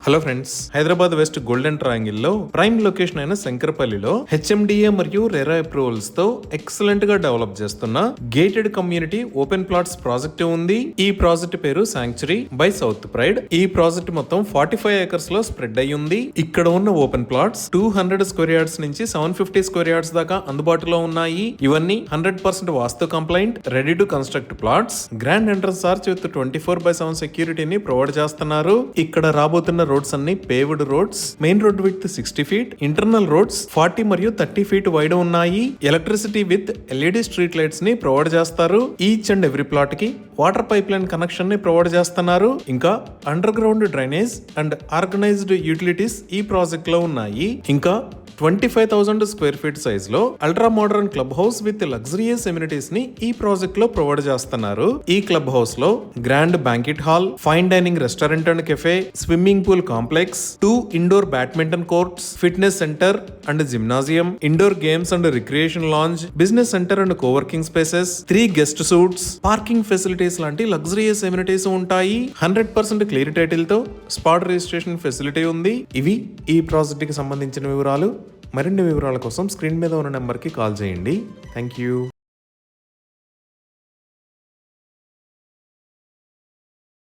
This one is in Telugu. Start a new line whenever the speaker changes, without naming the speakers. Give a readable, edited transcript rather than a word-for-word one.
Hello friends, Hyderabad west golden triangle లో ప్రైమ్ లొకేషన్ అయిన శంకరపల్లిలో హెచ్ఎండిఏ మరియు రెరా అప్రూవల్స్ తో ఎక్సలెంట్ గా డెవలప్ చేస్తున్న gated community open plots project ఉంది. ఈ ప్రాజెక్ట్ పేరు శాంక్చురీ బై సౌత్ ప్రైడ్. ఈ ప్రాజెక్ట్ మొత్తం 45 ఏకర్స్ లో స్ప్రెడ్ అయి ఉంది. ఇక్కడ ఉన్న ఓపెన్ ప్లాట్స్ 200 స్క్వేర్ యార్డ్స్ నుంచి 750 స్క్వేర్ యార్డ్స్ దాకా అందుబాటులో ఉన్నాయి. ఇవన్నీ 100% vastu compliant, ready to construct plots. Grand entrance arch with 24/7 సెక్యూరిటీని ప్రొవైడ్ చేస్తున్నారు. ఇక్కడ రాబోతున్న రోడ్స్ అన్ని paved roads. Main road with 60 feet, internal roads 40 మరియు 30 ఫీట్ వైడ్ ఉన్నాయి. Electricity with LED street lights ని ప్రొవైడ్ చేస్తారు. ఈచ్ అండ్ ఎవ్రీ ప్లాట్ కి వాటర్ పైప్ లైన్ కనెక్షన్ ని ప్రొవైడ్ చేస్తున్నారు. ఇంకా underground drainage and organised utilities ఈ ప్రాజెక్ట్ లో ఉన్నాయి. ఇంకా 25,000 స్క్వేర్ ఫీట్ సైజ్ లో ultra modern club house with luxurious amenities ని ఈ ప్రాజెక్ట్ లో ప్రొవైడ్ చేస్తున్నారు. ఈ క్లబ్ హౌస్ లో grand banquet hall, fine dining restaurant and cafe, swimming pool complex, 2 indoor badminton courts, fitness centre and gymnasium, indoor games and recreation lounge, business centre and coworking spaces, 3 guest suites, parking facilities లాంటి లగ్జరియస్ ఎమ్యూనిటీస్ ఉంటాయి. 100% క్లియర్ టైటిల్ తో స్పాట్ రిజిస్ట్రేషన్ ఫెసిలిటీ ఉంది. ఇవి ఈ ప్రాజెక్ట్ కి సంబంధించిన వివరాలు. మరిన్ని వివరాల కోసం స్క్రీన్ మీద ఉన్న నెంబర్కి కాల్ చేయండి. Thank you.